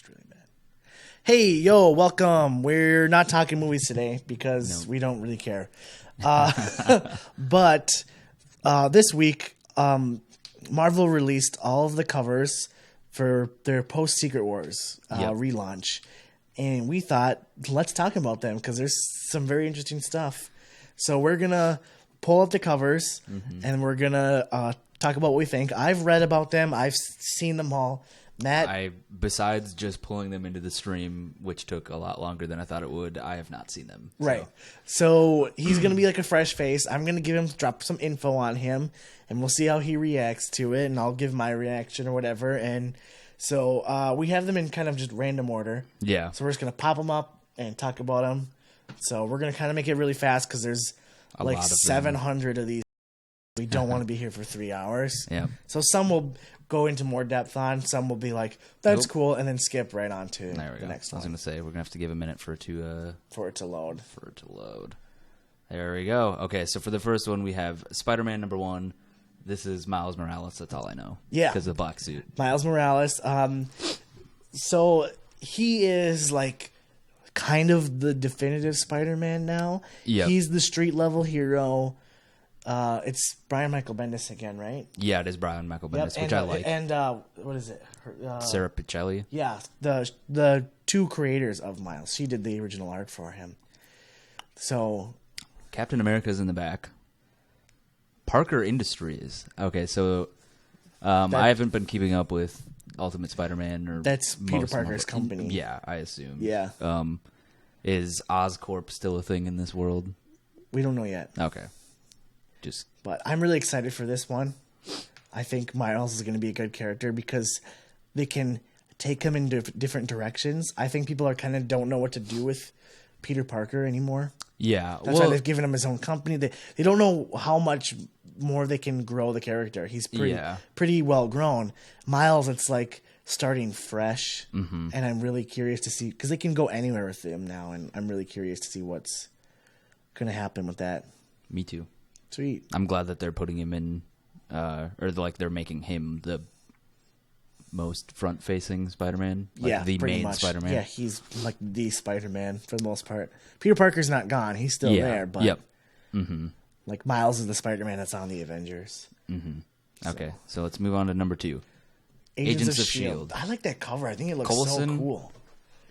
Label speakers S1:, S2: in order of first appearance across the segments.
S1: works really bad. Hey, yo, welcome. We're not talking movies today because we don't really care. But this week, Marvel released all of the covers for their post-Secret Wars relaunch. And we thought, let's talk about them because there's some very interesting stuff. So we're going to pull up the covers and we're going to talk about what we think. I've read about them. I've seen them all. Matt?
S2: Besides just pulling them into the stream, which took a lot longer than I thought it would, I have not seen them.
S1: Right. So he's going to be like a fresh face. I'm going to drop some info on him, and we'll see how he reacts to it, and I'll give my reaction or whatever. And so we have them in kind of just random order.
S2: Yeah.
S1: So we're just going to pop them up and talk about them. So we're going to kind of make it really fast because there's like 700 of these. We don't want to be here for 3 hours.
S2: Yeah.
S1: So some will go into more depth on. Some will be like, that's cool, and then skip right on to the next one.
S2: I was going to say, we're going to have to give a minute for it to
S1: load.
S2: There we go. Okay, so for the first one, we have Spider-Man #1. This is Miles Morales. That's all I know.
S1: Yeah.
S2: Because of the black suit.
S1: Miles Morales. So he is like kind of the definitive Spider-Man now.
S2: Yeah.
S1: He's the street-level hero. It's Brian Michael Bendis again, right?
S2: Yeah, it is Brian Michael Bendis, which I like.
S1: And what is it?
S2: Sarah Pichelli.
S1: Yeah, the two creators of Miles. She did the original art for him. So
S2: Captain America's in the back. Parker Industries. Okay, so I haven't been keeping up with Ultimate Spider-Man or
S1: that's Peter Parker's company.
S2: Yeah, I assume.
S1: Yeah.
S2: Is Oscorp still a thing in this world?
S1: We don't know yet.
S2: Okay.
S1: But I'm really excited for this one. I think Miles is going to be a good character because they can take him in different directions. I think people are kind of don't know what to do with Peter Parker anymore.
S2: Yeah.
S1: That's why they've given him his own company. They don't know how much more they can grow the character. He's pretty well grown. Miles, it's like starting fresh. And I'm really curious to see, because they can go anywhere with him now, and I'm really curious to see what's going to happen with that.
S2: Me too.
S1: Sweet.
S2: I'm glad that they're putting him in, or like they're making him the most front-facing Spider-Man. Like the main
S1: much.
S2: Spider-Man.
S1: Yeah, he's like the Spider-Man for the most part. Peter Parker's not gone; he's still there. But like Miles is the Spider-Man that's on the Avengers.
S2: Okay, so let's move on to #2. Agents of S.H.I.E.L.D.
S1: I like that cover. I think it looks so cool.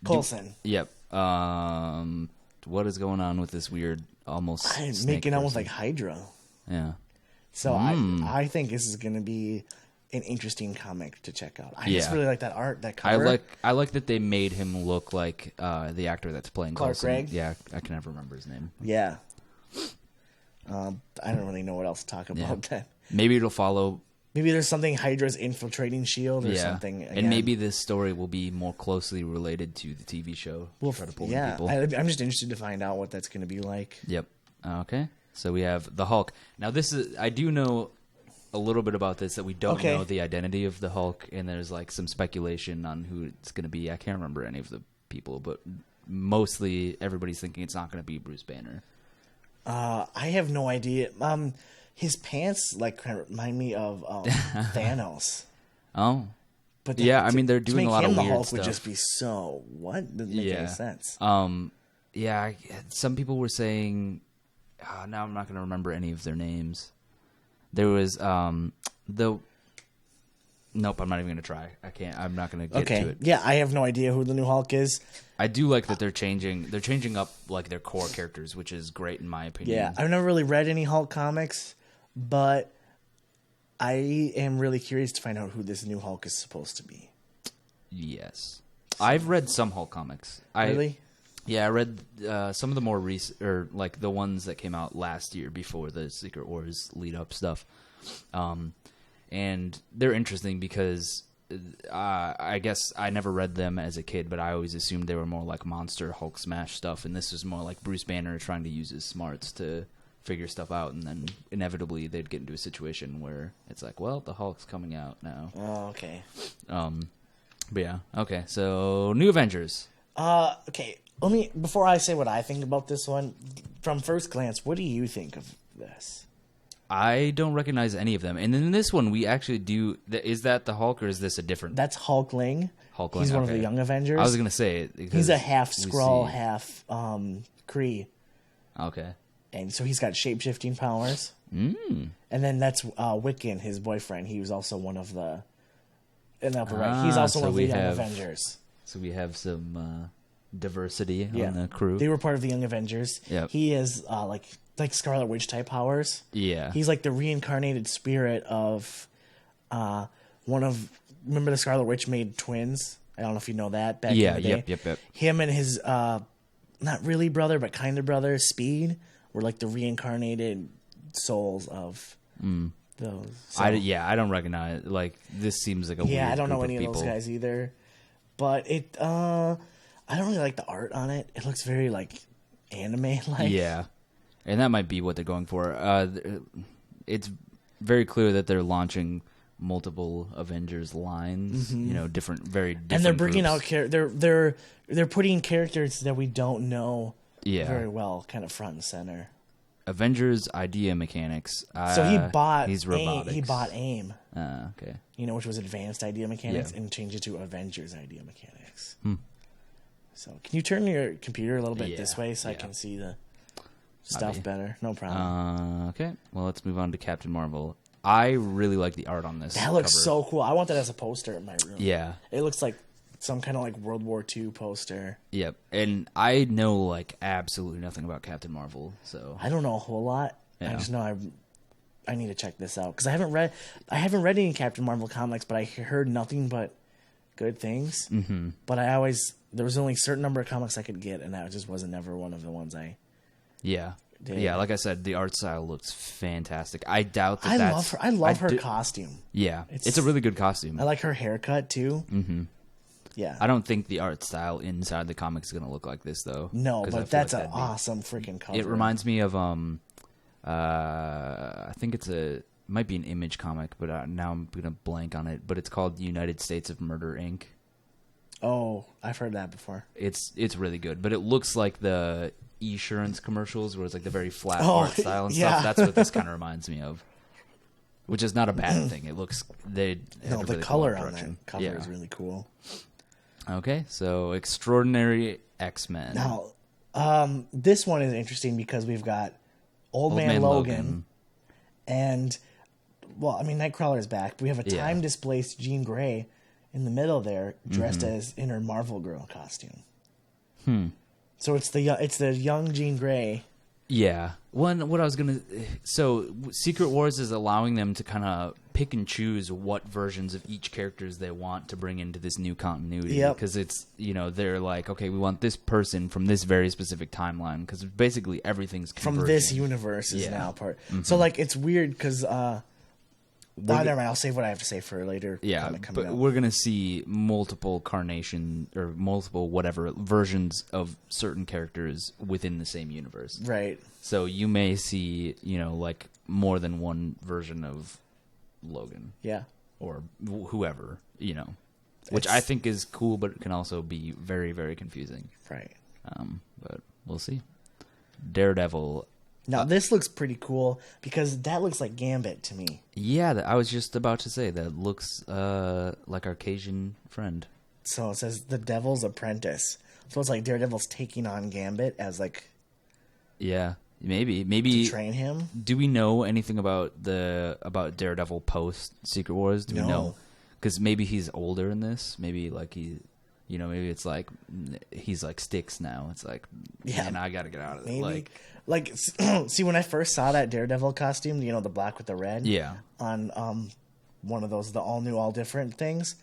S1: Coulson.
S2: Yep. What is going on with this weird almost
S1: making out with like Hydra?
S2: Yeah.
S1: So I think this is going to be an interesting comic to check out. I just really like that art, that cover.
S2: I like that they made him look like the actor that's playing
S1: Clark
S2: Coulson.
S1: Gregg?
S2: Yeah, I can never remember his name.
S1: Yeah. I don't really know what else to talk about that.
S2: Maybe it'll follow.
S1: Maybe there's something Hydra's infiltrating S.H.I.E.L.D. or something. Again.
S2: And maybe this story will be more closely related to the TV show.
S1: We'll
S2: try to pull
S1: people. I'm just interested to find out what that's going to be like.
S2: Yep. Okay. So we have the Hulk. Now I do know a little bit about this, that we don't know the identity of the Hulk, and there's like some speculation on who it's going to be. I can't remember any of the people, but mostly everybody's thinking it's not going to be Bruce Banner.
S1: I have no idea. His pants like kind of remind me of Thanos.
S2: Oh, but I mean they're doing a lot of weird
S1: the Hulk
S2: stuff.
S1: Would just be so what doesn't make any sense.
S2: Some people were saying. Now I'm not going to remember any of their names. There was Nope, I'm not even going to try. I can't. I'm not going to get to it.
S1: Yeah, I have no idea who the new Hulk is.
S2: I do like that they're changing up like their core characters, which is great in my opinion.
S1: Yeah, I've never really read any Hulk comics, but I am really curious to find out who this new Hulk is supposed to be.
S2: Yes. I've read some Hulk comics.
S1: Really?
S2: Yeah, I read some of the more recent, or like the ones that came out last year before the Secret Wars lead-up stuff. And they're interesting because I guess I never read them as a kid, but I always assumed they were more like monster Hulk smash stuff, and this was more like Bruce Banner trying to use his smarts to figure stuff out, and then inevitably they'd get into a situation where it's like, well, the Hulk's coming out now.
S1: Oh, okay.
S2: But yeah, okay, so New Avengers.
S1: Okay. Before I say what I think about this one, from first glance, what do you think of this?
S2: I don't recognize any of them. And in this one, we actually do. Is that the Hulk, or is this a different?
S1: That's Hulkling.
S2: Hulkling.
S1: He's one of the Young Avengers.
S2: I was gonna say
S1: he's a half Skrull, half Kree.
S2: Okay.
S1: And so he's got shape-shifting powers. And then that's Wiccan, his boyfriend. He was also one of the in the upper right. He's also one of the Young Avengers.
S2: So we have some diversity on the crew.
S1: They were part of the Young Avengers.
S2: Yep.
S1: He is like Scarlet Witch type powers.
S2: Yeah.
S1: He's like the reincarnated spirit of one of. Remember the Scarlet Witch made twins? I don't know if you know that. Back in the day.
S2: Yep.
S1: Him and his not really brother, but kind of brother, Speed, were like the reincarnated souls of those. So,
S2: I don't recognize. Like, this seems like a weird
S1: I don't know
S2: group
S1: any of those guys either. But it, I don't really like the art on it. It looks very like anime like.
S2: Yeah, and that might be what they're going for. It's very clear that they're launching multiple Avengers lines. You know, very different.
S1: And they're bringing
S2: groups.
S1: out they're putting characters that we don't know very well, kind of front and center.
S2: Avengers idea mechanics.
S1: So he's
S2: robotics.
S1: He bought AIM.
S2: Okay.
S1: You know, which was advanced idea mechanics, and changed it to Avengers idea mechanics. So, can you turn your computer a little bit this way so I can see the stuff better? No problem.
S2: Okay. Well, let's move on to Captain Marvel. I really like the art on this.
S1: That looks
S2: cover.
S1: so cool. I want that as a poster in my room.
S2: Yeah.
S1: It looks like some kind of like World War II poster.
S2: Yep. And I know like absolutely nothing about Captain Marvel, so
S1: I don't know a whole lot.
S2: Yeah.
S1: I just know I need to check this out because I haven't read any Captain Marvel comics, but I heard nothing but good things. Mm-hmm. But there was only a certain number of comics I could get, and that just wasn't never one of the ones I.
S2: Yeah.
S1: did.
S2: Yeah, like I said, the art style looks fantastic. I doubt that
S1: I love her costume.
S2: Yeah, it's a really good costume.
S1: I like her haircut too. Mm-hmm. Yeah.
S2: I don't think the art style inside the comics is going to look like this though.
S1: No, but that's an awesome freaking cover.
S2: It reminds me of I think might be an Image comic, but now I'm gonna blank on it. But it's called United States of Murder Inc.
S1: Oh, I've heard that before.
S2: It's really good, but it looks like the Esurance commercials where it's like the very flat art style and stuff. That's what this kind of reminds me of, which is not a bad thing. It looks the
S1: really color cool on that cover is really cool.
S2: Okay, so Extraordinary X-Men.
S1: Now, this one is interesting because we've got Old Man Logan. And, well, I mean, Nightcrawler is back. But we have a time-displaced Jean Grey in the middle there, dressed as in her Marvel Girl costume. So it's the young Jean Grey.
S2: Yeah. So Secret Wars is allowing them to kind of pick and choose what versions of each characters they want to bring into this new continuity.
S1: Yep.
S2: Because it's, they're like, okay, we want this person from this very specific timeline. Because basically everything's converging.
S1: From this universe is now part. Mm-hmm. So, like, it's weird because... never mind. I'll save what I have to say for later.
S2: Yeah, but we're going to see multiple multiple whatever versions of certain characters within the same universe.
S1: Right.
S2: So you may see, like more than one version of Logan.
S1: Yeah.
S2: Or whoever, which I think is cool, but it can also be very, very confusing.
S1: Right.
S2: But we'll see. Daredevil.
S1: Now, this looks pretty cool because that looks like Gambit to me.
S2: Yeah, I was just about to say that looks like our Cajun friend.
S1: So it says The Devil's Apprentice. So it's like Daredevil's taking on Gambit as like...
S2: Yeah, maybe to
S1: train him.
S2: Do we know anything about Daredevil post Secret Wars? Do we know? Because maybe he's older in this. Maybe like maybe it's like he's like Styx now. It's like, man, I got to get out of it.
S1: Like, see, when I first saw that Daredevil costume, the black with the red, on one of those, the all new, all different things,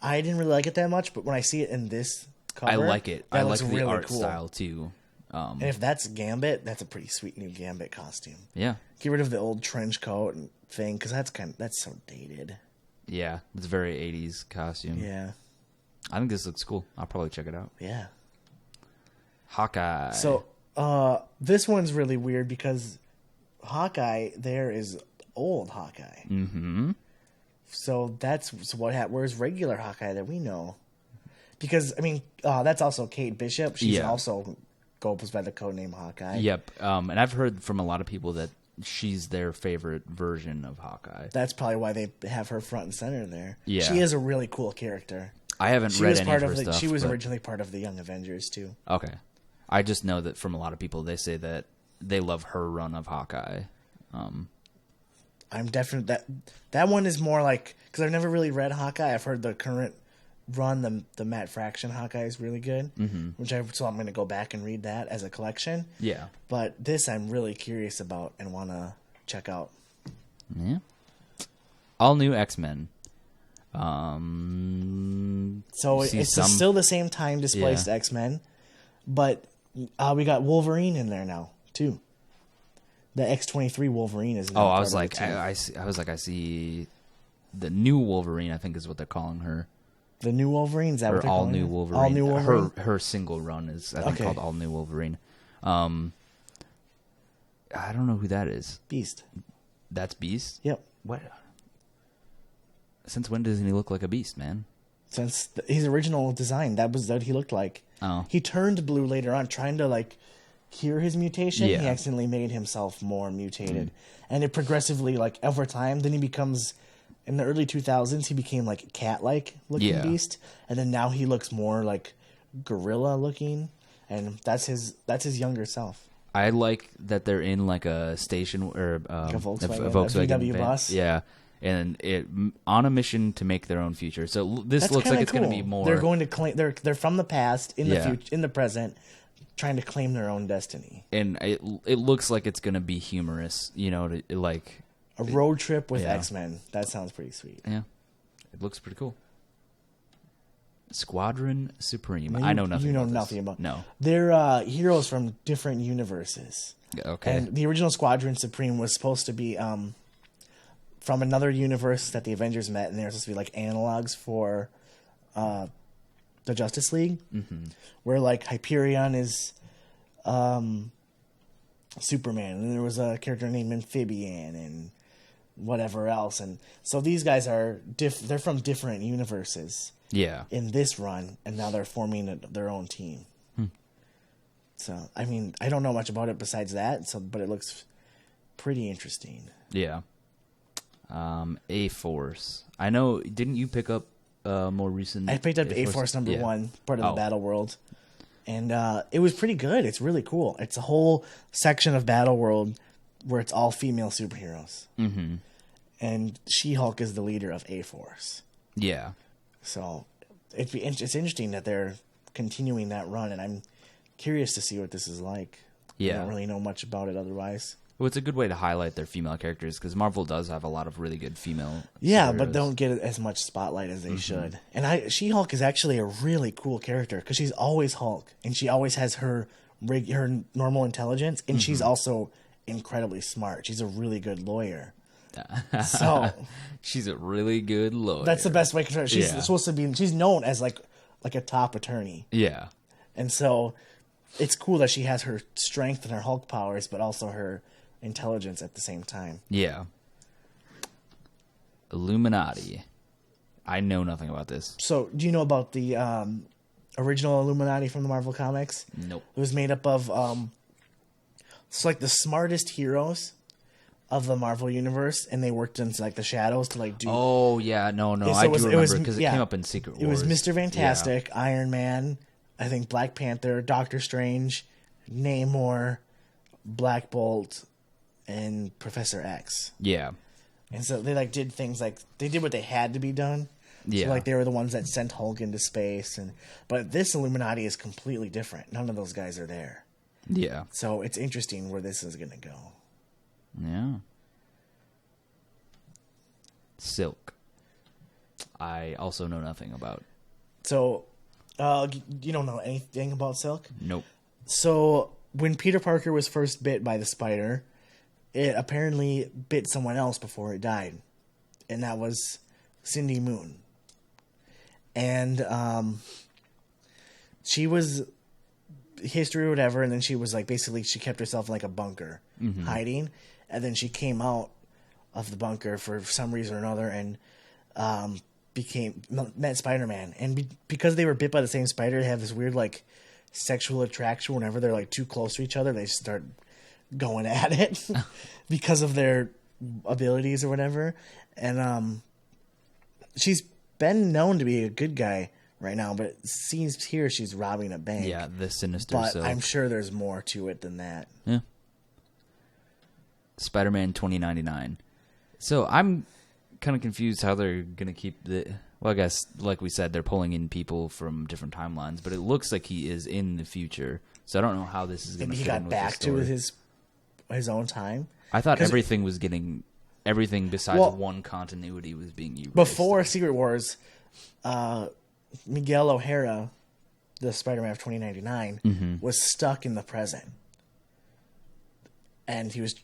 S1: I didn't really like it that much. But when I see it in this cover,
S2: I like it. I like the
S1: really
S2: art
S1: cool.
S2: style too.
S1: And if that's Gambit, that's a pretty sweet new Gambit costume.
S2: Yeah,
S1: get rid of the old trench coat and thing because that's so dated.
S2: Yeah, it's a very 80s costume.
S1: Yeah,
S2: I think this looks cool. I'll probably check it out.
S1: Yeah,
S2: Hawkeye.
S1: So. This one's really weird because Hawkeye there is old Hawkeye.
S2: Mm-hmm.
S1: So where's regular Hawkeye that we know? Because, I mean, that's also Kate Bishop. She's also goes by the codename Hawkeye.
S2: Yep. And I've heard from a lot of people that she's their favorite version of Hawkeye.
S1: That's probably why they have her front and center there.
S2: Yeah.
S1: She is a really cool character.
S2: I haven't
S1: She
S2: read
S1: was
S2: any
S1: part
S2: of
S1: of
S2: her
S1: the.
S2: stuff.
S1: She was
S2: but-
S1: originally part of the Young Avengers too.
S2: Okay. I just know that from a lot of people, they say that they love her run of Hawkeye.
S1: I'm definitely that one is more like, because I've never really read Hawkeye. I've heard the current run, the Matt Fraction Hawkeye is really good, so I'm going to go back and read that as a collection.
S2: Yeah.
S1: But this I'm really curious about and want to check out.
S2: Yeah. All new X-Men.
S1: So
S2: see
S1: it's
S2: some-
S1: still the same time displaced
S2: Yeah.
S1: X-Men, but we got Wolverine in there now too. The X-23 Wolverine is.
S2: Oh, I was like, I see the new Wolverine, I think is what they're calling her.
S1: the new Wolverine. Is that what
S2: Or
S1: they're
S2: all
S1: calling
S2: new
S1: it?
S2: Wolverine.
S1: All new Wolverine.
S2: Her single run is, I think,
S1: Okay.
S2: called All New Wolverine. I don't know who that is.
S1: Beast.
S2: That's Beast?
S1: Yep.
S2: What? Since when doesn't he look like a beast, man?
S1: Since his original design, that was what he looked like.
S2: Oh.
S1: He turned blue later on, trying to like cure his mutation.
S2: Yeah.
S1: He accidentally made himself more mutated, and it progressively, like over time, then he becomes. In the early 2000s, he became like cat-like looking
S2: Yeah.
S1: beast, and then now he looks more like gorilla looking, and that's his younger self.
S2: I like that they're in like a station or
S1: a Volkswagen,
S2: a Volkswagen
S1: VW
S2: van.
S1: bus.
S2: Yeah, and it on a mission to make their own future. So this
S1: That's
S2: looks like
S1: kinda
S2: it's going to be
S1: cool.
S2: more.
S1: They're going to claim. They're from the past in the
S2: Yeah.
S1: future, in the present, trying to claim their own destiny.
S2: and it looks like it's going to be humorous. You know, like
S1: A road trip with
S2: Yeah.
S1: X-Men. That sounds pretty sweet.
S2: yeah, it looks pretty cool. Squadron Supreme.
S1: Now,
S2: I know nothing.
S1: You know
S2: about
S1: nothing
S2: this.
S1: about.
S2: No.
S1: They're heroes from different universes.
S2: Okay.
S1: And the original Squadron Supreme was supposed to be from another universe that the Avengers met, and they were supposed to be like analogs for the Justice League, where like Hyperion is Superman, and there was a character named Amphibian and whatever else, and so these guys are they're from different universes
S2: yeah.
S1: in this run, and now they're forming their own team. So, I mean, I don't know much about it besides that, but it looks pretty interesting.
S2: Yeah. A-Force. I know. Didn't you pick up more recent?
S1: I picked up A-Force number
S2: Yeah.
S1: 1, part of the
S2: Oh.
S1: Battle World, and it was pretty good. It's really cool. It's a whole section of Battle World where it's all female superheroes. Mm-hmm. And She-Hulk is the leader of A-Force.
S2: Yeah.
S1: So it's interesting that they're continuing that run, and I'm curious to see what this is like.
S2: Yeah.
S1: I don't really know much about it otherwise.
S2: Well, it's a good way to highlight their female characters because Marvel does have a lot of really good female.
S1: Yeah, but
S2: superheroes.
S1: don't get as much spotlight as they should. And She-Hulk is actually a really cool character because she's always Hulk, and she always has her normal intelligence, and she's also incredibly smart. She's a really good lawyer. So
S2: She's a really good lawyer.
S1: that's the best way to describe her. She's
S2: Yeah.
S1: supposed to be. She's known as like a top attorney,
S2: Yeah.
S1: and so it's cool that she has her strength and her Hulk powers, but also her intelligence at the same time.
S2: Yeah. Illuminati. I know nothing about this.
S1: So, do you know about the original Illuminati from the Marvel Comics?
S2: Nope.
S1: It was made up of it's like the smartest heroes of the Marvel universe, and they worked in like the shadows to like do.
S2: Oh yeah, no,
S1: So
S2: I do remember
S1: it
S2: because it
S1: yeah.
S2: came up in Secret
S1: It
S2: Wars.
S1: was Mr.
S2: Yeah.
S1: Fantastic, Iron Man, I think Black Panther, Doctor Strange, Namor, Black Bolt, and Professor X.
S2: Yeah.
S1: And so they like did things like they did what they had to be done.
S2: Yeah.
S1: So like they were the ones that sent Hulk into space, but this Illuminati is completely different. None of those guys are there.
S2: Yeah.
S1: So it's interesting where this is going to go.
S2: Yeah. Silk. I also know nothing about.
S1: So you don't know anything about Silk?
S2: Nope.
S1: So when Peter Parker was first bit by the spider, it apparently bit someone else before it died. And that was Cindy Moon. And she was history or whatever, and then she was like basically she kept herself in like a bunker hiding, and then she came out of the bunker for some reason or another and met Spider-Man. And because they were bit by the same spider, they have this weird like sexual attraction. Whenever they're like too close to each other, they start going at it because of their abilities or whatever. And she's been known to be a good guy right now, but it seems here she's robbing a bank.
S2: Yeah, the Sinister
S1: but
S2: Silk.
S1: I'm sure there's more to it than that.
S2: Yeah. Spider-Man 2099. So I'm kind of confused how they're going to keep the... Well, I guess, like we said, they're pulling in people from different timelines, but it looks like he is in the future. So I don't know how this is going to fit in
S1: Maybe he got
S2: with
S1: back
S2: the
S1: to
S2: story.
S1: his own time.
S2: I thought everything was getting... Everything besides one continuity was being erased.
S1: Before Secret Wars, Miguel O'Hara, the Spider-Man of 2099, was stuck in the present. And he was,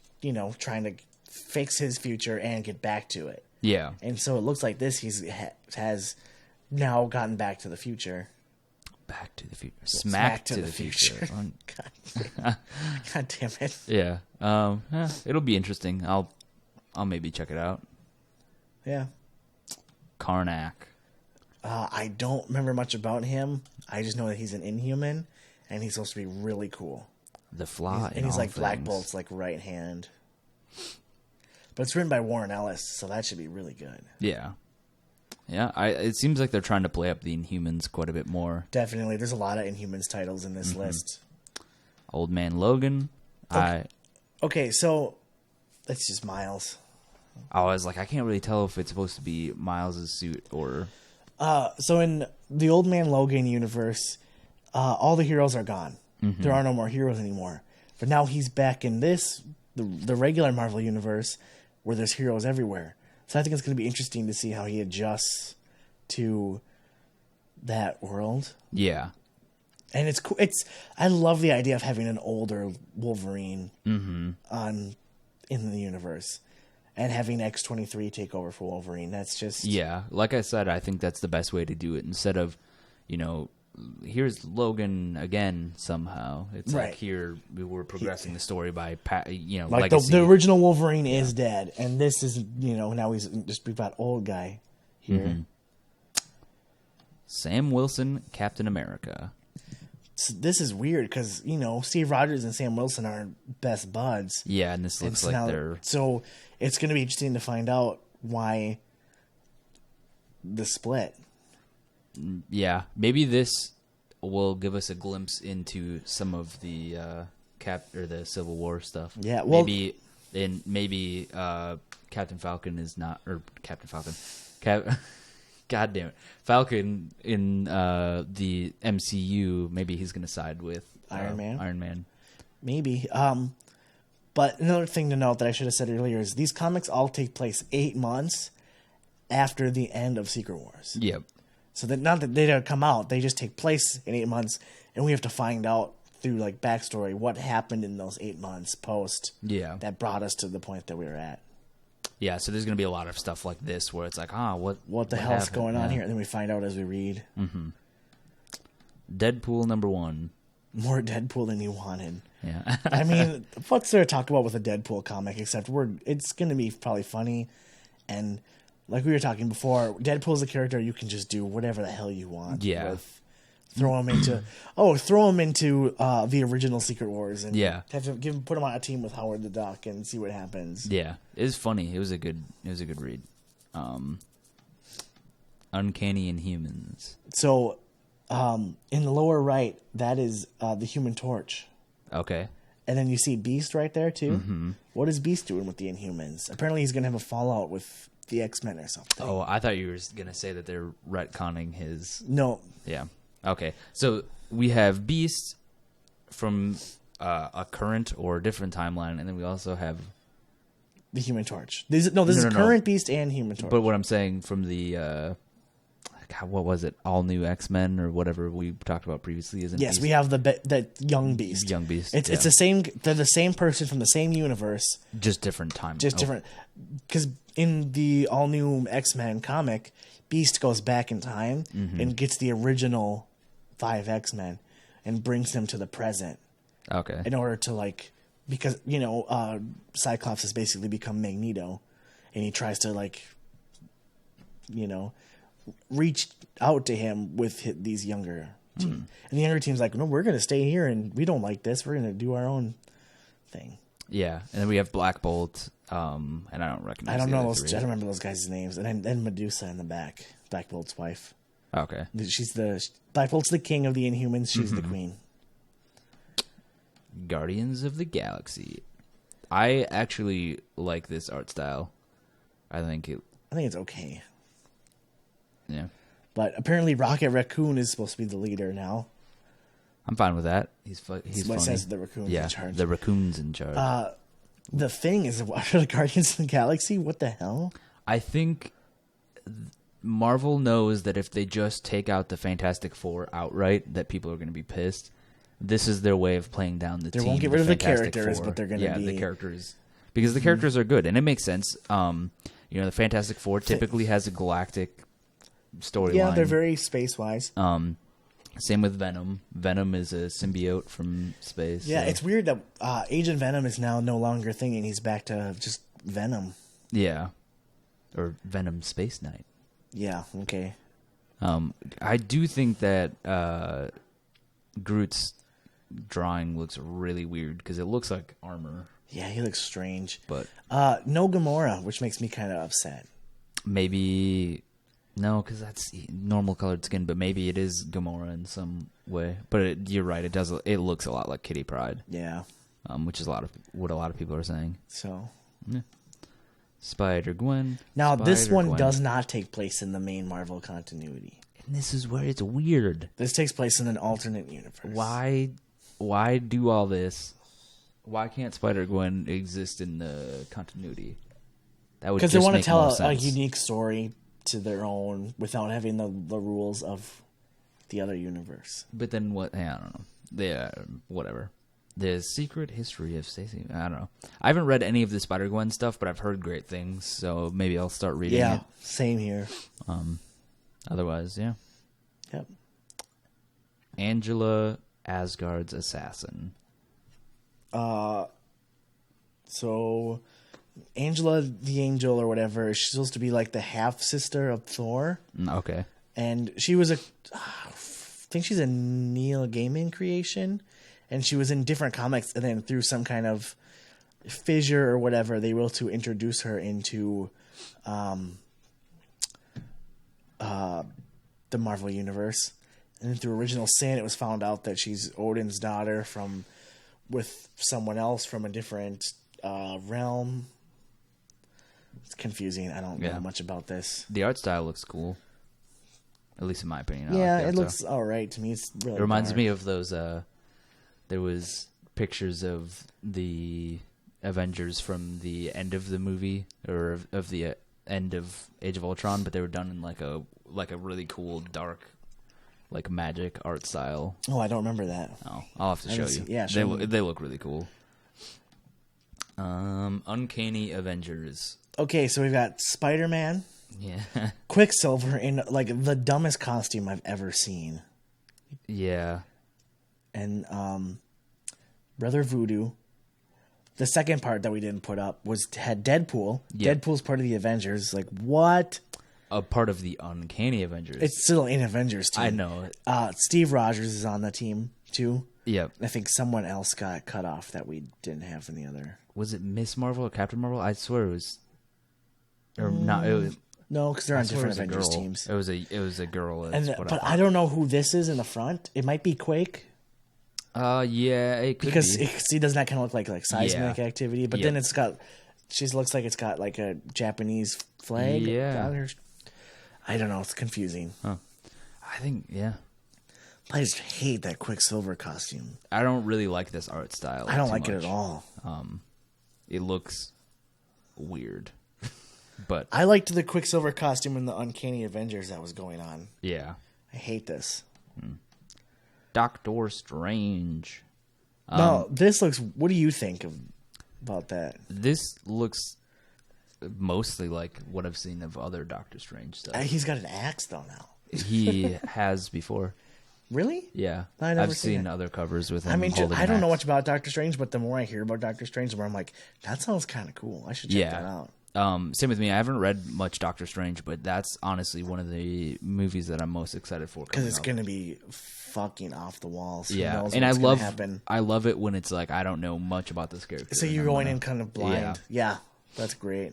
S1: trying to fix his future and get back to it.
S2: Yeah.
S1: And so it looks like this has now gotten back to the future.
S2: Back to the future. Smack to the future.
S1: God damn it.
S2: Yeah. It'll be interesting. I'll maybe check it out.
S1: Yeah.
S2: Karnak.
S1: I don't remember much about him. I just know that he's an Inhuman, and he's supposed to be really cool.
S2: The Fly.
S1: And he's like Black Bolt's like right hand. But it's written by Warren Ellis, so that should be really good.
S2: Yeah. Yeah, it seems like they're trying to play up the Inhumans quite a bit more.
S1: Definitely. There's a lot of Inhumans titles in this list.
S2: Old Man Logan.
S1: Okay, so it's just Miles.
S2: I was like, I can't really tell if it's supposed to be Miles' suit or...
S1: So in the Old Man Logan universe, all the heroes are gone. There are no more heroes anymore. But now he's back in the regular Marvel universe, where there's heroes everywhere. So I think it's going to be interesting to see how he adjusts to that world.
S2: Yeah.
S1: And it's cool. I love the idea of having an older Wolverine in the universe. And having X-23 take over for Wolverine. That's just...
S2: Yeah. Like I said, I think that's the best way to do it. Instead of, here's Logan again somehow. It's
S1: Right.
S2: like here we're progressing the story by,
S1: like
S2: legacy.
S1: the original Wolverine is dead. And this is, now we've got old guy here.
S2: Sam Wilson, Captain America.
S1: So this is weird because, Steve Rogers and Sam Wilson are best buds.
S2: Yeah, and this looks like they're...
S1: So it's going to be interesting to find out why the split.
S2: Yeah, maybe this will give us a glimpse into some of the the Civil War stuff.
S1: Yeah, well,
S2: maybe Captain Falcon is not, or Captain Falcon, God damn it, Falcon in the MCU. Maybe he's going to side with
S1: Iron Man.
S2: Iron Man,
S1: maybe. But another thing to note that I should have said earlier is these comics all take place 8 months after the end of Secret Wars.
S2: Yep.
S1: So that not that they don't come out, they just take place in 8 months, and we have to find out through like backstory what happened in those 8 months post.
S2: Yeah.
S1: That brought us to the point that we were at.
S2: Yeah, so there's going to be a lot of stuff like this where it's like,
S1: what the hell's
S2: happened?
S1: going on here? And then we find out as we read.
S2: Deadpool #1.
S1: More Deadpool than you wanted.
S2: Yeah.
S1: I mean, what's there to talk about with a Deadpool comic except it's going to be probably funny, and like we were talking before, Deadpool's a character you can just do whatever the hell you want.
S2: Yeah.
S1: With. Throw him into the original Secret Wars, and have to put him on a team with Howard the Duck and see what happens.
S2: Yeah, it was funny. It was a good read. Uncanny Inhumans.
S1: So, in the lower right, that is the Human Torch.
S2: Okay.
S1: And then you see Beast right there too. What is Beast doing with the Inhumans? Apparently, he's going to have a fallout with the X-Men or something.
S2: Oh, I thought you were going to say that they're retconning his.
S1: No.
S2: Yeah. Okay, so we have Beast from a current or different timeline, and then we also have
S1: the Human Torch. This is current Beast and Human Torch.
S2: But what I'm saying from the what was it? All New X-Men or whatever we talked about previously, isn't?
S1: Yes,
S2: Beast?
S1: we have the Young Beast.
S2: Young Beast.
S1: It's the same. They're the same person from the same universe,
S2: just different time.
S1: Just different. Because in the All New X-Men comic, Beast goes back in time and gets the original 5 X-Men and brings them to the present.
S2: Okay.
S1: In order to because Cyclops has basically become Magneto, and he tries to reach out to him with these younger team. And the younger team's like, no, we're going to stay here, and we don't like this. We're going to do our own thing.
S2: Yeah, and then we have Black Bolt, and I don't recognize.
S1: I don't know. I don't remember those guys' names. And then Medusa in the back, Black Bolt's wife.
S2: Okay.
S1: Black Bolt's the king of the Inhumans. She's the queen.
S2: Guardians of the Galaxy. I actually like this art style. I think
S1: it's okay.
S2: Yeah.
S1: But apparently Rocket Raccoon is supposed to be the leader now.
S2: I'm fine with that. He's
S1: What
S2: funny.
S1: says the raccoon's in charge.
S2: The raccoon's in charge.
S1: The thing is, what are the Guardians of the Galaxy? What the hell?
S2: I think Marvel knows that if they just take out the Fantastic Four outright, that people are going to be pissed. This is their way of playing down the team.
S1: They won't get rid of the
S2: Fantastic
S1: characters,
S2: Four.
S1: but they're going to be...
S2: the characters. Because the characters are good, and it makes sense. The Fantastic Four typically has a galactic storyline.
S1: Yeah, they're very space-wise.
S2: Same with Venom. Venom is a symbiote from space.
S1: Yeah,
S2: so.
S1: it's weird that Agent Venom is now no longer a thing, and he's back to just Venom.
S2: Yeah. Or Venom Space Knight.
S1: Yeah, okay.
S2: I do think that Groot's drawing looks really weird because it looks like armor.
S1: Yeah, he looks strange.
S2: But
S1: no Gamora, which makes me kind of upset.
S2: Maybe... No, because that's normal colored skin, but maybe it is Gamora in some way. But you're right; it looks a lot like Kitty Pryde.
S1: Yeah,
S2: which is what a lot of people are saying.
S1: So,
S2: yeah. Spider-Gwen.
S1: Now this one does not take place in the main Marvel continuity,
S2: and this is where it's weird.
S1: This takes place in an alternate universe.
S2: Why do all this? Why can't Spider-Gwen exist in the continuity? That would because they want to tell
S1: a unique story to their own without having the rules of the other universe.
S2: But then what? I don't know. Whatever. The Secret History of Stacy. I don't know. I haven't read any of the Spider-Gwen stuff, but I've heard great things, so maybe I'll start reading it.
S1: Yeah, same here.
S2: Otherwise, yeah.
S1: Yep.
S2: Angela, Asgard's assassin.
S1: So Angela the Angel or whatever, she's supposed to be like the half sister of Thor.
S2: Okay.
S1: And she was I think she's a Neil Gaiman creation, and she was in different comics, and then through some kind of fissure or whatever, they were able to introduce her into the Marvel Universe. And then through Original Sin, it was found out that she's Odin's daughter with someone else from a different realm. It's confusing. I don't know much about this.
S2: The art style looks cool, at least in my opinion.
S1: It looks all right to me. It's really
S2: it reminds me of those. There was pictures of the Avengers from the end of the movie or of the end of Age of Ultron, but they were done in like a really cool dark, like magic art style.
S1: Oh, I don't remember that.
S2: Oh, I'll have to show you.
S1: Yeah,
S2: they look really cool. Uncanny Avengers.
S1: Okay, so we've got Spider-Man.
S2: Yeah.
S1: Quicksilver in like the dumbest costume I've ever seen.
S2: Yeah.
S1: And Brother Voodoo. The second part that we didn't put up had Deadpool. Yep. Deadpool's part of the Avengers. Like, what?
S2: A part of the Uncanny Avengers.
S1: It's still an Avengers team.
S2: I know.
S1: Steve Rogers is on the team, too.
S2: Yep.
S1: I think someone else got cut off that we didn't have in the other.
S2: Was it Miss Marvel or Captain Marvel? I swear it was... Or not, it was...
S1: No, because they're on different Avengers teams.
S2: It was a girl.
S1: But I don't know who this is in the front. It might be Quake.
S2: Yeah, it could
S1: because
S2: be.
S1: See, doesn't that kind of look like seismic activity? But then it's got... She looks like it's got like a Japanese flag down her. I don't know. It's confusing.
S2: Huh. I think, yeah.
S1: I just hate that Quicksilver costume.
S2: I don't really like this art style.
S1: I don't like it at all.
S2: It looks weird. But
S1: I liked the Quicksilver costume in the Uncanny Avengers that was going on.
S2: Yeah.
S1: I hate this.
S2: Doctor Strange.
S1: No, this looks... What do you think about that?
S2: This looks mostly like what I've seen of other Doctor Strange stuff.
S1: He's got an axe, though, now.
S2: He has before.
S1: Really?
S2: Yeah.
S1: I've
S2: seen other covers with him.
S1: I mean, I don't know much about Doctor Strange, but the more I hear about Doctor Strange, the more I'm like, that sounds kind of cool. I should check that out.
S2: Same with me. I haven't read much Doctor Strange, but that's honestly one of the movies that I'm most excited for.
S1: Because it's going to be fucking off the walls.
S2: Yeah, and I love it when it's like I don't know much about this character.
S1: So you're going in kind of blind. Yeah, that's great.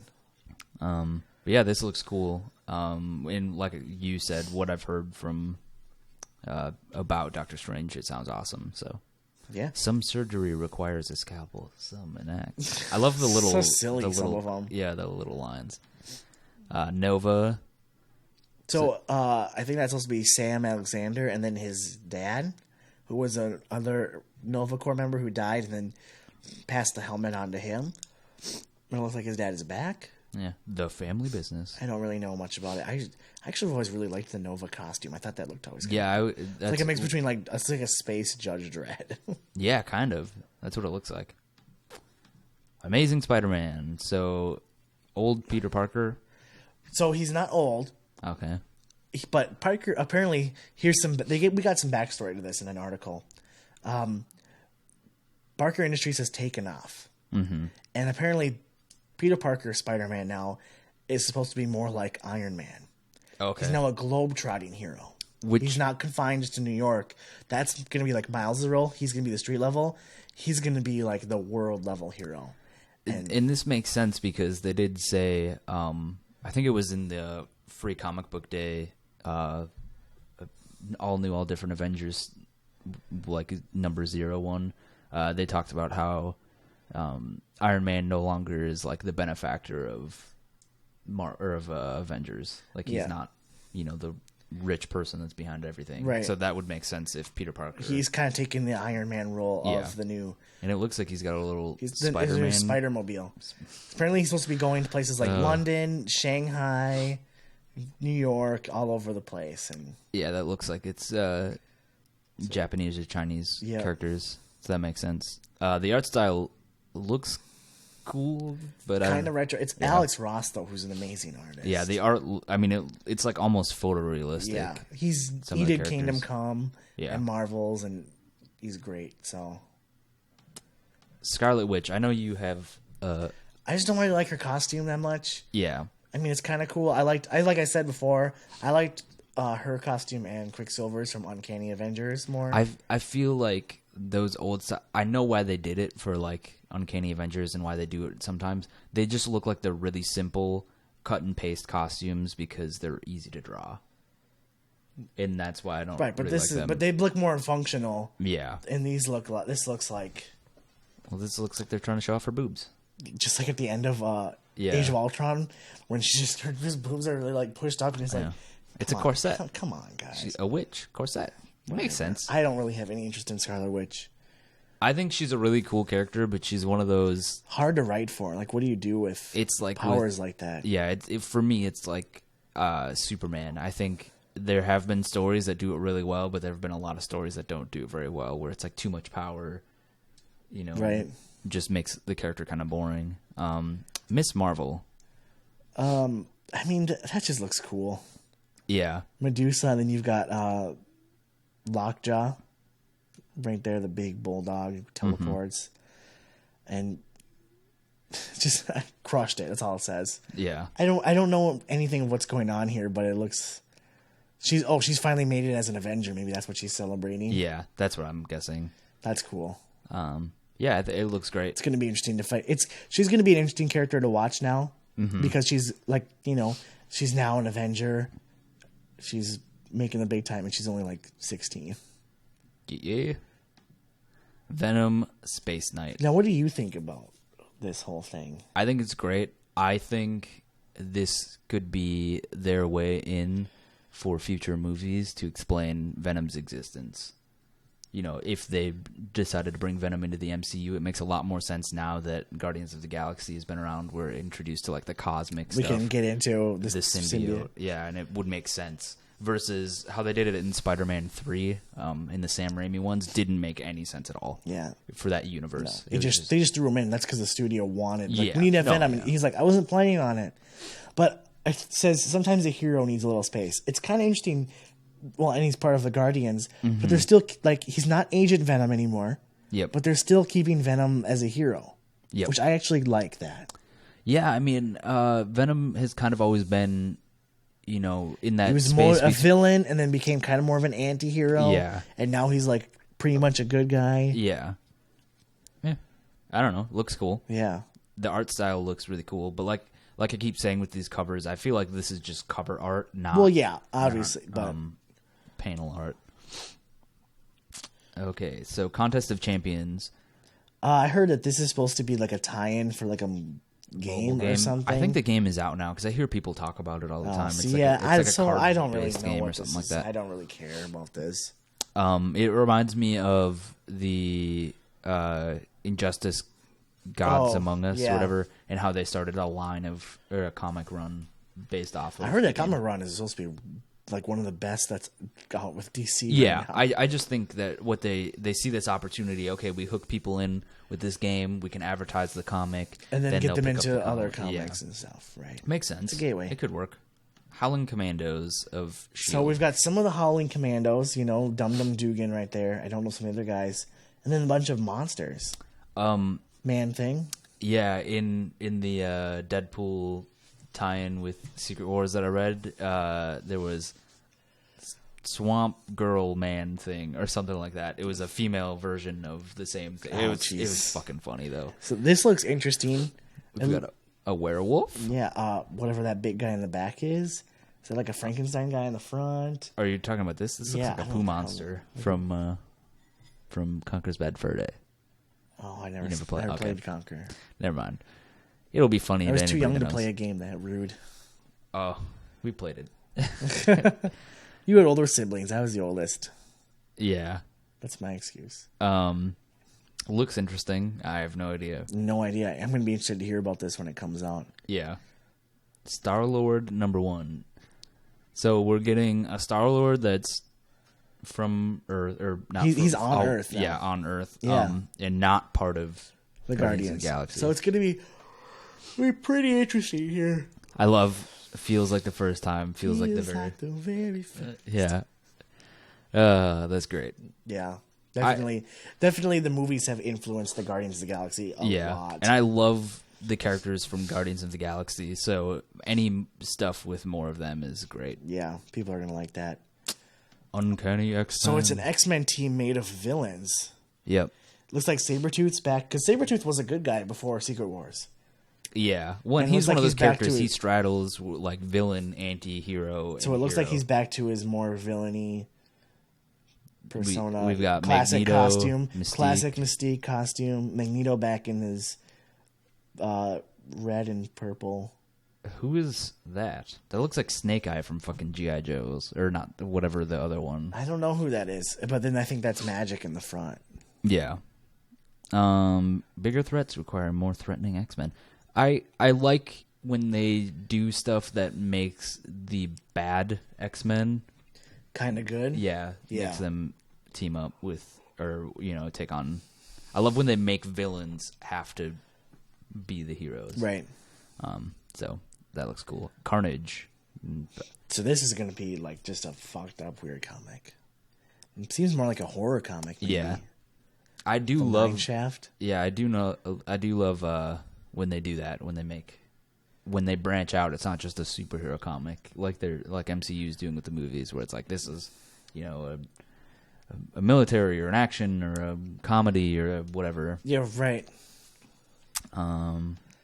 S2: But yeah, this looks cool. And like you said, what I've heard from about Doctor Strange, it sounds awesome. So
S1: Yeah.
S2: some surgery requires a scalpel, some an axe. I love the little,
S1: So silly,
S2: the
S1: some
S2: little,
S1: of 'em.
S2: Yeah, the little lines. Nova.
S1: So I think that's supposed to be Sam Alexander, and then his dad, who was another Nova Corps member who died, and then passed the helmet on to him. And it looks like his dad is back.
S2: Yeah, the family business.
S1: I don't really know much about it. I actually always really liked the Nova costume. I thought that looked always good.
S2: Yeah,
S1: It's like a mix between it's like a space Judge Dredd.
S2: Yeah, kind of. That's what it looks like. Amazing Spider-Man. So, old Peter Parker.
S1: So he's not old,
S2: Okay.
S1: but Parker apparently here's some. We got some backstory to this in an article. Parker Industries has taken off, and apparently Peter Parker Spider-Man now is supposed to be more like Iron Man.
S2: Okay.
S1: He's now a globe-trotting hero.
S2: Which-
S1: He's not confined just to New York. That's going to be like Miles' role. He's going to be the street level. He's going to be like the world level hero.
S2: And this makes sense because they did say, I think it was in the Free Comic Book Day, all new, all different Avengers, like number 01. They talked about how Iron Man no longer is like the benefactor of Avengers. Like he's
S1: Yeah.
S2: not, the rich person that's behind everything.
S1: Right.
S2: So that would make sense if Peter Parker.
S1: He's kind of taking the Iron Man role
S2: Yeah.
S1: of the new.
S2: And it looks like he's got a little
S1: He's the
S2: Spider-Man.
S1: new Spider-Mobile. Apparently, he's supposed to be going to places like London, Shanghai, New York, all over the place. And
S2: Yeah, that looks like it's Japanese or Chinese
S1: Yeah.
S2: characters. So that makes sense. The art style looks cool, but
S1: kind of retro. It's Alex Ross though, who's an amazing artist.
S2: yeah, the art. I mean, it's like almost photorealistic.
S1: Yeah,
S2: Some
S1: he
S2: of the
S1: did Kingdom
S2: characters.
S1: Come
S2: Yeah.
S1: and Marvels, and he's great. So
S2: Scarlet Witch. I know you have.
S1: I just don't really like her costume that much.
S2: Yeah,
S1: I mean, it's kind of cool. Like I said before, I liked her costume and Quicksilver's from Uncanny Avengers more.
S2: I feel like those old. I know why they did it for like Uncanny Avengers and why they do it sometimes. They just look like they're really simple cut and paste costumes because they're easy to draw. And that's why I don't
S1: right, but
S2: really
S1: this
S2: like them.
S1: but they look more functional.
S2: Yeah.
S1: And these look like this looks like
S2: Well, this looks like they're trying to show off her boobs.
S1: just like at the end of
S2: Yeah.
S1: Age of Ultron when she just her boobs are really like pushed up and it's like
S2: Yeah. It's a
S1: come on,
S2: corset.
S1: Come on, guys.
S2: She's a witch corset. Makes sense.
S1: I don't really have any interest in Scarlet Witch.
S2: I think she's a really cool character, but she's one of those.
S1: Hard to write for. Like, what do you do with
S2: It's like
S1: powers like that?
S2: Yeah, for me, it's like Superman. I think there have been stories that do it really well, but there have been a lot of stories that don't do it very well, where it's like too much power.
S1: Right.
S2: Just makes the character kind of boring. Miss Marvel.
S1: I mean, that just looks cool.
S2: Yeah.
S1: Medusa, and then you've got Lockjaw right there, the big bulldog who teleports, and just I crushed it. That's all it says.
S2: Yeah.
S1: I don't know anything of what's going on here, but it looks. She's finally made it as an Avenger. Maybe that's what she's celebrating.
S2: Yeah, that's what I'm guessing.
S1: That's cool.
S2: Yeah, it looks great.
S1: It's going to be interesting to fight. She's going to be an interesting character to watch now because she's like she's now an Avenger. She's making the big time, and she's only like 16.
S2: Yeah. Venom Space Knight.
S1: Now, what do you think about this whole thing?
S2: I think it's great. I think this could be their way in for future movies to explain Venom's existence. If they decided to bring Venom into the MCU, it makes a lot more sense now that Guardians of the Galaxy has been around. We're introduced to like the cosmic
S1: We
S2: stuff.
S1: can get into
S2: The symbiote. Yeah, and it would make sense. Versus how they did it in Spider-Man 3, in the Sam Raimi ones, didn't make any sense at all.
S1: Yeah.
S2: For that universe.
S1: They just threw him in. That's because the studio wanted. Like,
S2: Yeah.
S1: we need to have
S2: No,
S1: Venom.
S2: yeah.
S1: And he's like, I wasn't planning on it. But it says sometimes a hero needs a little space. It's kind of interesting. Well, and he's part of the Guardians, but they're still like he's not Agent Venom anymore.
S2: Yep.
S1: But they're still keeping Venom as a hero.
S2: Yep.
S1: Which I actually like that.
S2: Yeah, I mean, Venom has kind of always been, in that
S1: He was
S2: space.
S1: more a villain and then became kind of more of an anti-hero.
S2: Yeah.
S1: And now he's like pretty much a good guy.
S2: Yeah. I don't know. Looks cool.
S1: Yeah.
S2: The art style looks really cool, but like I keep saying with these covers, I feel like this is just cover art, not
S1: Well, yeah, obviously, but
S2: panel art. Okay, so Contest of Champions.
S1: I heard that this is supposed to be like a tie-in for like a game or something.
S2: I think the game is out now because I hear people talk about it all the time.
S1: See,
S2: it's like
S1: yeah, I don't really
S2: card-based
S1: know
S2: game
S1: what
S2: or something
S1: this
S2: like
S1: is.
S2: that.
S1: I don't really care about this.
S2: It reminds me of the Injustice Gods Among Us, or whatever, and how they started a line of or a comic run based off of.
S1: I heard that comic run is supposed to be like one of the best that's out with DC.
S2: Yeah,
S1: right now.
S2: I just think that what they see this opportunity. Okay, we hook people in with this game. We can advertise the comic,
S1: and then get
S2: they'll
S1: them
S2: pick up
S1: into
S2: the
S1: other
S2: comic.
S1: comics and stuff. Right,
S2: Makes sense.
S1: It's a gateway.
S2: It could work. Howling Commandos of S.H.I.E.L.D.
S1: So we've got some of the Howling Commandos. Dum Dum Dugan right there. I don't know some of the other guys, and then a bunch of monsters. Man Thing.
S2: Yeah, in the Deadpool tie-in with Secret Wars that I read, there was Swamp Girl Man Thing or something like that. It was a female version of the same thing. It was fucking funny though.
S1: So this looks interesting.
S2: We've got a werewolf.
S1: Yeah, whatever that big guy in the back is. Is that like a Frankenstein guy in the front?
S2: Are you talking about this? This looks like a poo monster from Conker's Bad Fur Day.
S1: Oh, I never
S2: played
S1: Conquer.
S2: Never mind. It'll be funny.
S1: I was
S2: to
S1: too
S2: anybody
S1: young to
S2: that
S1: play
S2: knows.
S1: a game that rude.
S2: Oh, we played it.
S1: You had older siblings. I was the oldest.
S2: Yeah.
S1: That's my excuse.
S2: Looks interesting. I have no idea.
S1: No idea. I'm going to be interested to hear about this when it comes out.
S2: Yeah. Star-Lord #1. So we're getting a Star-Lord that's from Earth, or not.
S1: He's on Earth now.
S2: Yeah, on Earth.
S1: Yeah.
S2: And not part of
S1: The
S2: Guardians
S1: Guardians.
S2: of the Galaxy.
S1: So it's going to be pretty interesting here.
S2: I love feels like the first time. Feels like the
S1: very first.
S2: yeah. That's great.
S1: Yeah. Definitely the movies have influenced the Guardians of the Galaxy a lot.
S2: And I love the characters from Guardians of the Galaxy, so any stuff with more of them is great.
S1: Yeah, people are going to like that.
S2: Uncanny X-Men.
S1: So it's an X-Men team made of villains.
S2: Yep.
S1: Looks like Sabretooth's back, because Sabretooth was a good guy before Secret Wars.
S2: Yeah. When
S1: And it
S2: he's
S1: looks
S2: one
S1: like
S2: of those
S1: he's back to
S2: characters, he
S1: his-
S2: straddles like villain, anti-hero.
S1: So it looks like he's back to his more villainy persona.
S2: We've got
S1: classic
S2: Magneto,
S1: costume,
S2: Mystique.
S1: classic Mystique costume. Magneto back in his red and purple.
S2: Who is that? That looks like Snake Eye from fucking G.I. Joe's. Or not, whatever the other one.
S1: I don't know who that is, but then I think that's Magic in the front.
S2: Yeah. Bigger threats require more threatening X-Men. I like when they do stuff that makes the bad X-Men,
S1: Kind of good.
S2: yeah,
S1: Yeah.
S2: makes them team up with, or, take on. I love when they make villains have to be the heroes.
S1: Right.
S2: So that looks cool. Carnage.
S1: So this is going to be like just a fucked up weird comic. It seems more like a horror comic. Maybe.
S2: Yeah. I do
S1: The
S2: love
S1: Mineshaft.
S2: Yeah, I do love when they do that, when they branch out. It's not just a superhero comic like MCU is doing with the movies, where it's like this is, a military or an action or a comedy or a whatever.
S1: Yeah, right.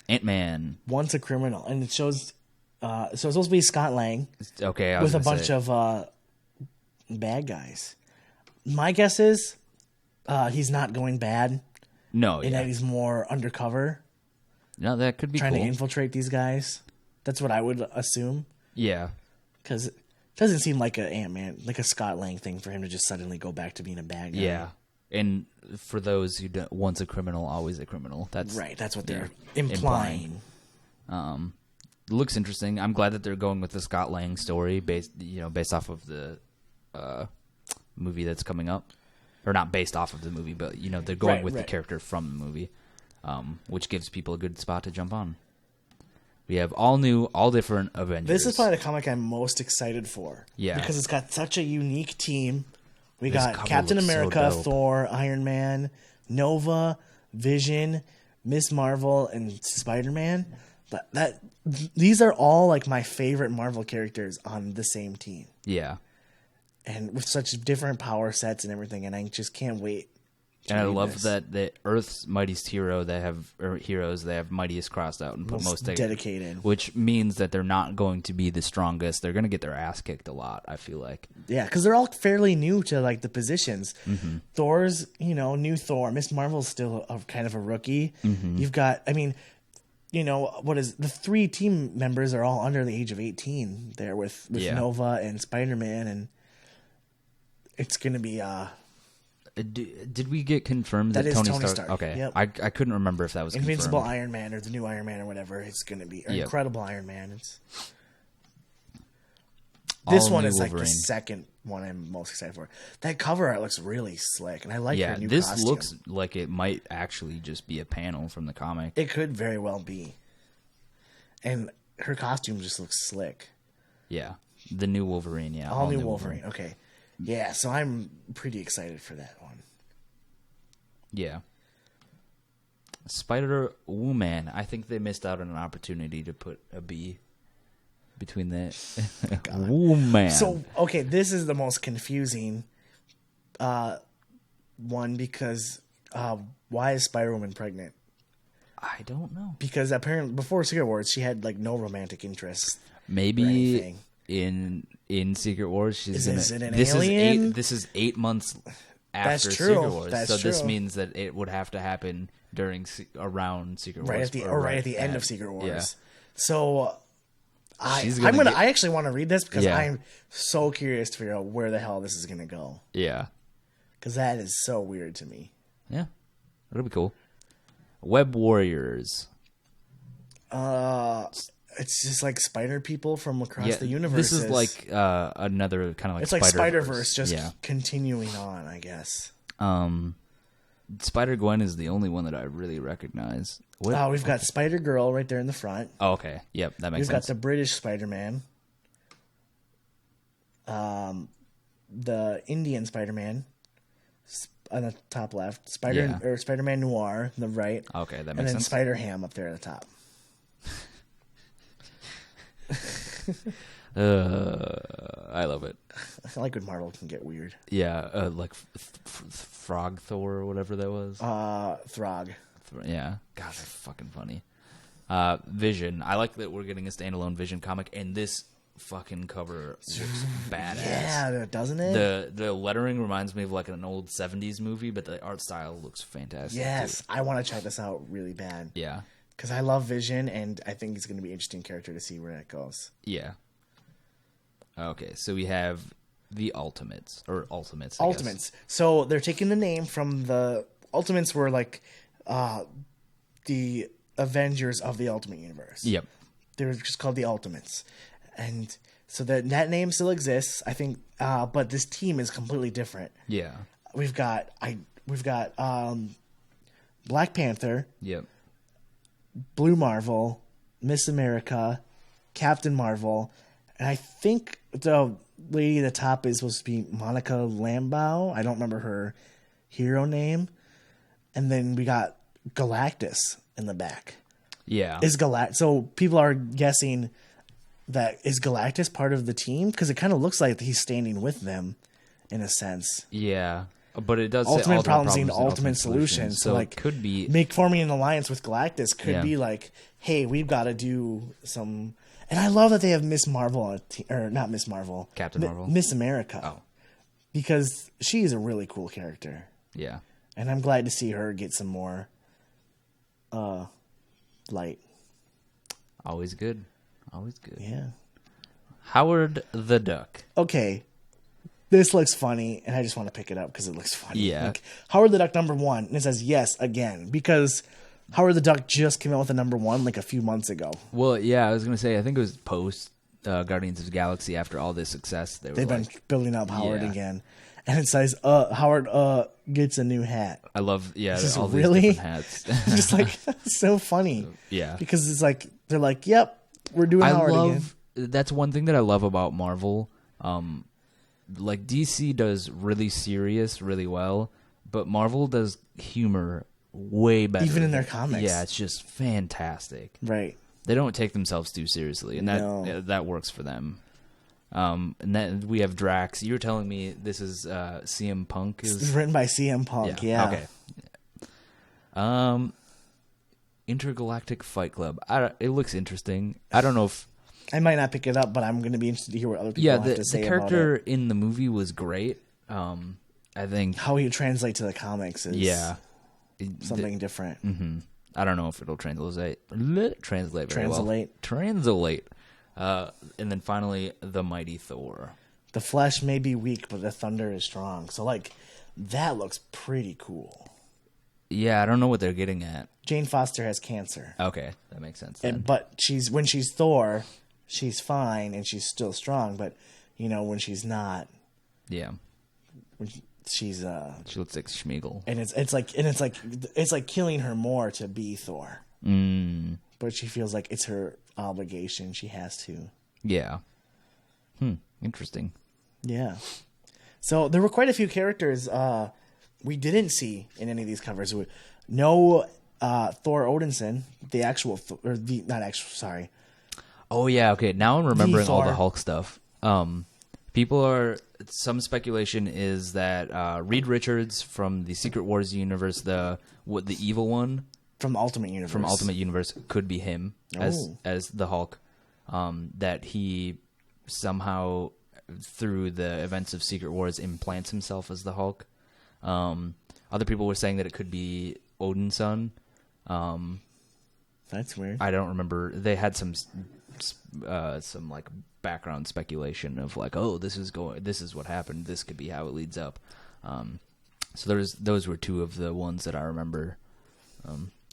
S2: Ant-Man.
S1: Once a criminal, and it shows. So it's supposed to be Scott Lang
S2: Okay, I
S1: with
S2: was
S1: a
S2: gonna
S1: bunch
S2: say.
S1: of bad guys. My guess is he's not going bad,
S2: No,
S1: and
S2: yeah.
S1: that he's more undercover,
S2: No, that could be
S1: trying
S2: cool.
S1: to infiltrate these guys. That's what I would assume,
S2: Yeah.
S1: because it doesn't seem like a Ant-Man, like a Scott Lang thing for him to just suddenly go back to being a bad guy.
S2: Yeah. And for those who don't, once a criminal, always a criminal. That's
S1: Right, that's what they're
S2: Yeah.
S1: implying.
S2: Looks interesting. I'm glad that they're going with the Scott Lang story based off of the movie that's coming up, or not based off of the movie, but they're going with the character from the movie, which gives people a good spot to jump on. We have all new, all different Avengers.
S1: This is probably the comic I'm most excited for.
S2: Yeah.
S1: Because it's got such a unique team. We
S2: This
S1: got
S2: cover
S1: Captain
S2: looks so
S1: America,
S2: dope.
S1: Thor, Iron Man, Nova, Vision, Miss Marvel, and Spider-Man. But these are all like my favorite Marvel characters on the same team.
S2: Yeah.
S1: And with such different power sets and everything, and I just can't wait
S2: And I love that the Earth's mightiest hero they have heroes they have mightiest crossed out and put most
S1: dedicated,
S2: which means that they're not going to be the strongest. They're going to get their ass kicked a lot. I feel like
S1: because they're all fairly new to like the positions. Mm-hmm. Thor's new Thor. Miss Marvel's still kind of a rookie. Mm-hmm. You've got what is the 3 team members are all under the age of 18 there with Nova and Spider-Man, and it's going to be
S2: did we get confirmed that Tony Stark? Okay, yep. I couldn't remember if that was
S1: Invincible
S2: confirmed.
S1: Iron Man or the new Iron Man or whatever it's going to be. Or Incredible Iron Man. This one is Wolverine. Like the second one I'm most excited for. That cover art looks really slick, and I like her new
S2: this
S1: costume.
S2: Looks like it might actually just be a panel from the comic.
S1: It could very well be. And her costume just looks slick.
S2: Yeah, the new Wolverine. Yeah,
S1: all new Wolverine. Okay. Yeah, so I'm pretty excited for that one.
S2: Yeah. Spider-Woman. I think they missed out on an opportunity to put a B between the Woman.
S1: So, okay, this is the most confusing one because why is Spider-Woman pregnant?
S2: I don't know.
S1: Because apparently before Secret Wars, she had like no romantic interest.
S2: Maybe in Secret Wars, she's
S1: is it an alien?
S2: This is 8 months after Secret Wars, this means that it would have to happen around Secret Wars,
S1: right at the end of Secret Wars. Yeah. So I actually want to read this because I'm so curious to figure out where the hell this is going to go.
S2: Yeah,
S1: because that is so weird to me.
S2: Yeah, that'll be cool. Web Warriors.
S1: It's just like spider people from across the universe.
S2: This is like another kind of like
S1: it's like Spider-Verse just continuing on, I guess.
S2: Spider-Gwen is the only one that I really recognize.
S1: We've got Spider-Girl right there in the front.
S2: Oh, okay. Yep, that makes sense.
S1: We've got the British Spider-Man. The Indian Spider-Man on the top left. Spider-Man Noir on the right.
S2: Okay, that makes sense.
S1: And then Spider-Ham up there at the top.
S2: I love it.
S1: I like when Marvel can get weird.
S2: Yeah, like Frog Thor or whatever that was.
S1: Throg.
S2: Yeah, God, that's fucking funny. Vision. I like that we're getting a standalone Vision comic, and this fucking cover looks badass.
S1: Yeah, doesn't it?
S2: The lettering reminds me of like an old 70s movie, but the art style looks fantastic.
S1: Yes,
S2: too.
S1: I want to check this out really bad.
S2: Yeah.
S1: Because I love Vision, and I think he's going to be an interesting character to see where that goes.
S2: Yeah. Okay, so we have the Ultimates, or Ultimates.
S1: Ultimates. So they're taking the name from the Ultimates were like the Avengers of the Ultimate Universe.
S2: Yep.
S1: They were just called the Ultimates, and so that name still exists, I think. But this team is completely different.
S2: Yeah.
S1: We've got Black Panther.
S2: Yep.
S1: Blue Marvel, Miss America, Captain Marvel, and I think the lady at the top is supposed to be Monica Rambeau. I don't remember her hero name. And then we got Galactus in the back.
S2: Yeah.
S1: So people are guessing that is Galactus part of the team? Because it kind of looks like he's standing with them in a sense.
S2: Yeah. But it does
S1: ultimate problems need ultimate solutions. So like,
S2: it could be
S1: forming an alliance with Galactus could be like, hey, we've got to do some. And I love that they have Miss Marvel or not Miss Marvel,
S2: Captain Marvel,
S1: Miss America, because she's a really cool character.
S2: Yeah,
S1: and I'm glad to see her get some more light.
S2: Always good. Always good.
S1: Yeah.
S2: Howard the Duck.
S1: Okay. This looks funny, and I just want to pick it up because it looks funny.
S2: Yeah.
S1: Like, Howard the Duck #1, and it says yes again, because Howard the Duck just came out with a #1 like a few months ago.
S2: Well, yeah, I was going to say, I think it was post Guardians of the Galaxy after all this success.
S1: They've been building up Howard again. And it says, Howard gets a new hat.
S2: I love, all these
S1: really?
S2: different hats.
S1: Just like, so funny.
S2: Yeah.
S1: Because it's like, they're like, yep, we're doing Howard again.
S2: That's one thing that I love about Marvel. Like DC does really serious really well, but Marvel does humor way better.
S1: Even in their comics.
S2: Yeah, it's just fantastic.
S1: Right.
S2: They don't take themselves too seriously, and that works for them. And then we have Drax. You were telling me this is CM Punk.
S1: It's written by CM Punk. Yeah.
S2: Okay. Intergalactic Fight Club. It looks interesting. I don't know if
S1: I might not pick it up, but I'm going to be interested to hear what other people have to say about it.
S2: The character in the movie was great. I think
S1: how he translates to the comics is something different.
S2: Mm-hmm. I don't know if it'll translate very well. Translate. And then finally, the Mighty Thor.
S1: The flesh may be weak, but the thunder is strong. So, like, that looks pretty cool.
S2: Yeah, I don't know what they're getting at.
S1: Jane Foster has cancer.
S2: Okay, that makes sense.
S1: But when she's Thor, she's fine and she's still strong. But when she's not, she's
S2: she looks like Schmeagol,
S1: and it's like killing her more to be Thor. But she feels like it's her obligation. She has to.
S2: Yeah. Interesting.
S1: Yeah. So there were quite a few characters we didn't see in any of these covers. No Thor Odinson, the actual not actual. Sorry.
S2: Oh yeah. Okay. Now I'm remembering all the Hulk stuff. Some speculation is that Reed Richards from the Secret Wars universe, the evil one
S1: from Ultimate Universe,
S2: could be him as the Hulk. That he somehow, through the events of Secret Wars, implants himself as the Hulk. Other people were saying that it could be Odin's son.
S1: That's weird.
S2: I don't remember. They had some like background speculation of like, oh, this is what happened. This could be how it leads up. So those were two of the ones that I remember.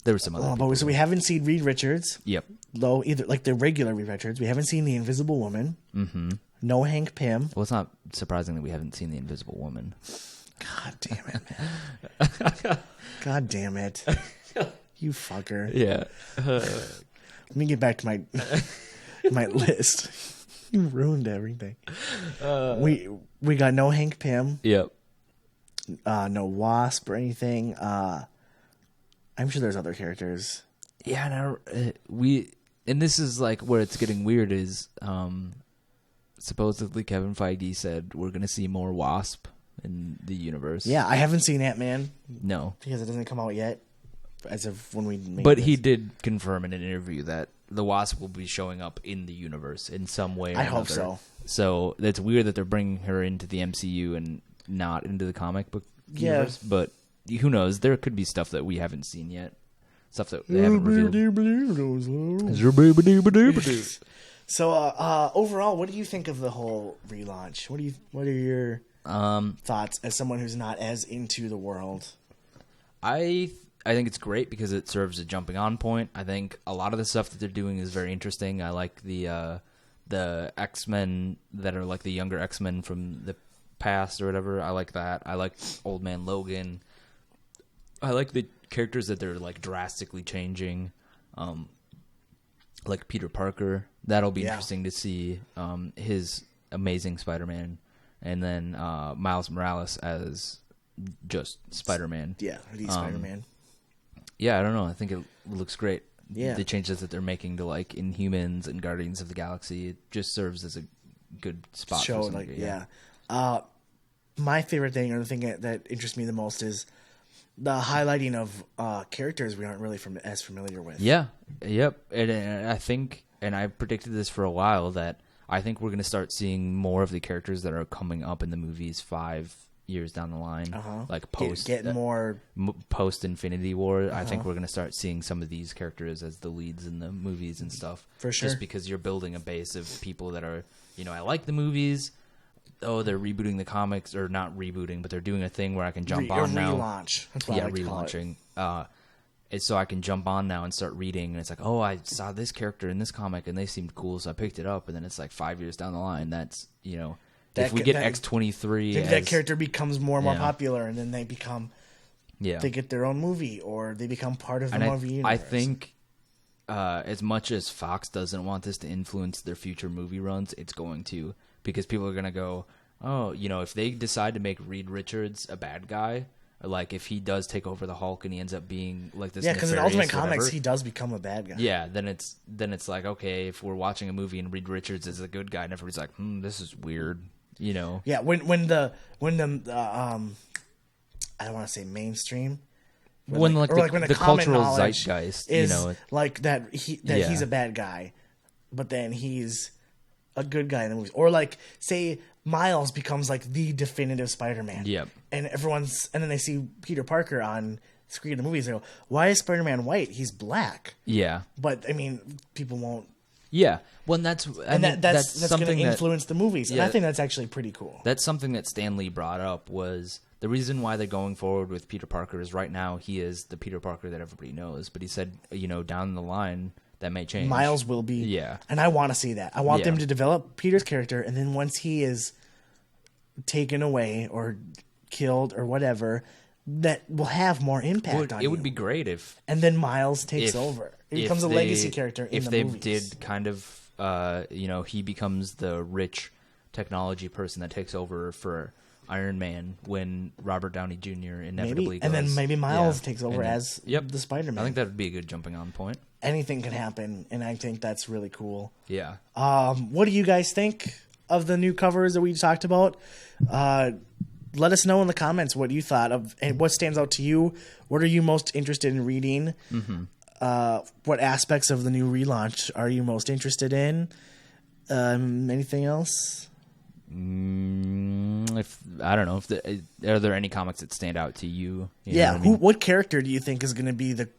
S2: There were some other.
S1: So we haven't seen Reed Richards.
S2: Yep.
S1: Though either like the regular Reed Richards, we haven't seen the Invisible Woman. Mm-hmm. No Hank Pym.
S2: Well, it's not surprising that we haven't seen the Invisible Woman.
S1: God damn it, man. God damn it. You fucker.
S2: Yeah.
S1: Let me get back to my list. You ruined everything. We got no Hank Pym.
S2: Yep.
S1: No Wasp or anything. I'm sure there's other characters.
S2: Yeah, and this is like where it's getting weird is supposedly Kevin Feige said we're going to see more Wasp in the universe.
S1: Yeah, I haven't seen Ant-Man.
S2: No.
S1: Because it doesn't come out yet. As of when we made
S2: But he did confirm in an interview that the Wasp will be showing up in the universe in some way or
S1: I
S2: another.
S1: hope so.
S2: So it's weird that they're bringing her into the MCU and not into the comic book universe. But who knows? There could be stuff that we haven't seen yet. Stuff that they haven't revealed.
S1: So overall, what do you think of the whole relaunch? What are your thoughts as someone who's not as into the world?
S2: I think it's great because it serves a jumping on point. I think a lot of the stuff that they're doing is very interesting. I like the X-Men that are like the younger X-Men from the past or whatever. I like that. I like Old Man Logan. I like the characters that they're like drastically changing. Like Peter Parker. That'll be interesting to see his Amazing Spider-Man. And then Miles Morales as just Spider-Man.
S1: Yeah, he's Spider-Man.
S2: Yeah, I don't know. I think it looks great.
S1: Yeah.
S2: The changes that they're making to like Inhumans and Guardians of the Galaxy, it just serves as a good spot
S1: show.
S2: For somebody.
S1: My favorite thing, or the thing that interests me the most, is the highlighting of characters we aren't really as familiar with.
S2: Yeah. Yep. And I think, and I predicted this for a while, that I think we're going to start seeing more of the characters that are coming up in the movies 5 years down the line, like post Infinity War. I think we're going to start seeing some of these characters as the leads in the movies and stuff.
S1: For sure,
S2: just because you're building a base of people that are, I like the movies. Oh, they're rebooting the comics, or not rebooting, but they're doing a thing where I can jump on now.
S1: Relaunch. That's what I like
S2: relaunching. It's so I can jump on now and start reading, and it's like, oh, I saw this character in this comic, and they seemed cool, so I picked it up. And then it's like 5 years down the line, that's if we get X-23,
S1: that character becomes more and more popular, and then they become, they get their own movie, or they become part of the Marvel universe.
S2: I think, as much as Fox doesn't want this to influence their future movie runs, it's going to, because people are going to go, oh, if they decide to make Reed Richards a bad guy, like if he does take over the Hulk and he ends up being like this.
S1: Yeah, because in
S2: nefarious
S1: Ultimate Comics,
S2: whatever,
S1: he does become a bad guy.
S2: yeah, then it's like, okay, if we're watching a movie and Reed Richards is a good guy, and everybody's like, this is weird, you know?
S1: Yeah, when the I don't want to say mainstream.
S2: When
S1: when
S2: the
S1: the common
S2: cultural
S1: knowledge
S2: zeitgeist,
S1: is
S2: you know,
S1: like that
S2: Yeah.
S1: he's a bad guy, but then he's a good guy in the movies, or like say Miles becomes like the definitive Spider-Man.
S2: Yep.
S1: And then they see Peter Parker on screen in the movies. They go, "Why is Spider-Man white? He's black."
S2: yeah,
S1: But I mean, people won't.
S2: yeah. Well, that's
S1: That's going
S2: something
S1: to
S2: that
S1: influence the movies, and
S2: yeah.
S1: I think that's actually pretty cool.
S2: that's something that Stan Lee brought up was the reason why they're going forward with Peter Parker is right now he is the Peter Parker that everybody knows, but he said, you know, down the line that may change.
S1: Miles will be,
S2: Yeah.
S1: and I want to see that. I want
S2: Yeah.
S1: them to develop Peter's character, and then once he is taken away or killed or whatever, that will have more impact on
S2: It
S1: you.
S2: would be great if
S1: And then Miles takes
S2: if-
S1: over. It
S2: if
S1: becomes a
S2: they-
S1: legacy character in
S2: if
S1: the
S2: they
S1: movies.
S2: did kind of you know, he becomes the rich technology person that takes over for Iron Man when Robert Downey Jr. inevitably
S1: maybe,
S2: goes.
S1: and then maybe Miles
S2: Yeah.
S1: takes over
S2: And then-
S1: as
S2: Yep.
S1: the Spider-Man.
S2: I think that would be a good jumping on point.
S1: Anything can happen, and I think that's really cool.
S2: Yeah.
S1: What do you guys think of the new covers that we talked about? Let us know in the comments what you thought of, and what stands out to you. What are you most interested in reading? Mm-hmm. What aspects of the new relaunch are you most interested in? Anything else?
S2: If I don't know if are there any comics that stand out to you? You know
S1: Yeah,
S2: what I mean?
S1: what character do you think is going to be the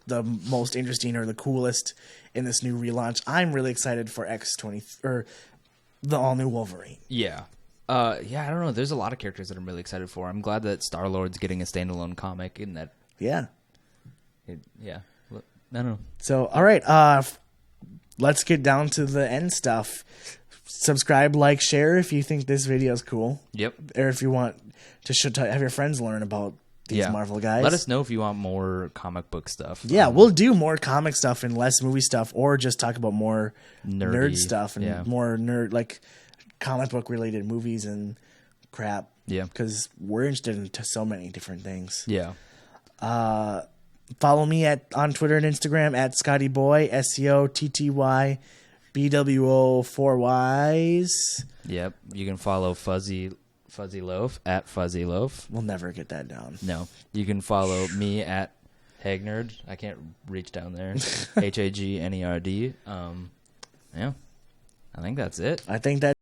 S1: most interesting or the coolest in this new relaunch? I'm really excited for X-20 or the all new Wolverine.
S2: Yeah. Yeah, I don't know. There's a lot of characters that I'm really excited for. I'm glad that Star-Lord's getting a standalone comic and that
S1: Yeah.
S2: yeah. I don't know.
S1: So, all right, let's get down to the end stuff. Subscribe, like, share if you think this video is cool,
S2: Yep.
S1: or if you want to have your friends learn about these Marvel guys.
S2: Let us know if you want more comic book stuff.
S1: Yeah, we'll do more comic stuff and less movie stuff, or just talk about more nerd
S2: Nerdy,
S1: stuff and
S2: yeah.
S1: more like comic book related movies and crap.
S2: Yeah.
S1: Because we're interested in so many different things.
S2: Yeah.
S1: Follow me on Twitter and Instagram at ScottyBoy, SCOTTYBWO 4Ys.
S2: Yep. You can follow Fuzzy Loaf at Fuzzy Loaf.
S1: We'll never get that down.
S2: No. You can follow me at Hagnerd. I can't reach down there. HAGNERD. Yeah. I think that's it.
S1: I think that